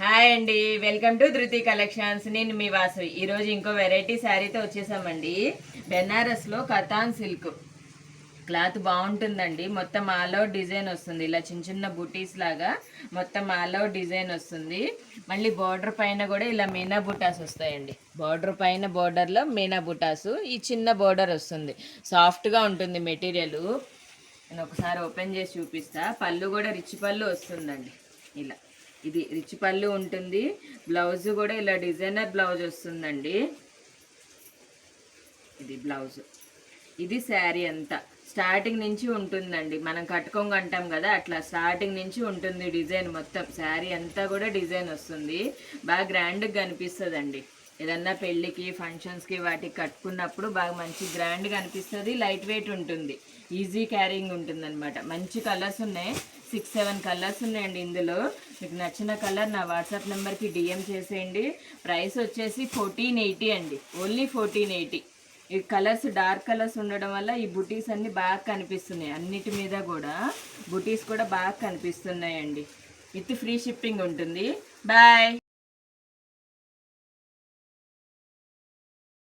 Hi అండి, welcome to ధృతి collections. నేను మీ వాసు. ఈరోజు ఇంకో వెరైటీ శారీతో వచ్చేసామండి. బెనారస్లో కతాన్ సిల్క్ క్లాత్ బాగుంటుందండి. మొత్తం ఆల్ అవుట్ డిజైన్ వస్తుంది, ఇలా చిన్న చిన్న బుటీస్ లాగా మొత్తం ఆల్ అవుట్ డిజైన్ వస్తుంది. మళ్ళీ బార్డర్ పైన కూడా ఇలా మీనా బుటాస్ వస్తాయండి. బార్డర్ పైన బార్డర్లో మీనా బుటాసు, ఈ చిన్న బార్డర్ వస్తుంది. సాఫ్ట్గా ఉంటుంది మెటీరియల్. నేను ఒకసారి ఓపెన్ చేసి చూపిస్తా. పళ్ళు కూడా రిచ్ పళ్ళు వస్తుందండి. ఇలా ఇది రిచ్ పళ్ళు ఉంటుంది. బ్లౌజ్ కూడా ఇలా డిజైనర్ బ్లౌజ్ వస్తుందండి. ఇది బ్లౌజ్, ఇది శారీ అంతా స్టార్టింగ్ నుంచి ఉంటుందండి. మనం కట్టుకోంగ అంటాం కదా, అట్లా స్టార్టింగ్ నుంచి ఉంటుంది డిజైన్. మొత్తం శారీ అంతా కూడా డిజైన్ వస్తుంది. బాగా గ్రాండ్గా కనిపిస్తుందండి. ఏదన్నా పెళ్ళికి ఫంక్షన్స్కి వాటికి కట్టుకున్నప్పుడు బాగా మంచి గ్రాండ్గా అనిపిస్తుంది. లైట్ వెయిట్ ఉంటుంది, ఈజీ క్యారింగ్ ఉంటుంది అనమాట. మంచి కలర్స్ ఉన్నాయి, 6-7 కలర్స్ ఉన్నాయండి ఇందులో. మీకు నచ్చిన కలర్ నా వాట్సాప్ నెంబర్కి డిఎం చేసేయండి. ప్రైస్ వచ్చేసి 1480 అండి, ఓన్లీ 1480. ఈ కలర్స్ డార్క్ కలర్స్ ఉండడం వల్ల ఈ బుటీస్ అన్నీ బాగా కనిపిస్తున్నాయి. అన్నిటి మీద కూడా బుటీస్ కూడా బాగా కనిపిస్తున్నాయండి. విత్ ఫ్రీ షిప్పింగ్ ఉంటుంది. బాయ్.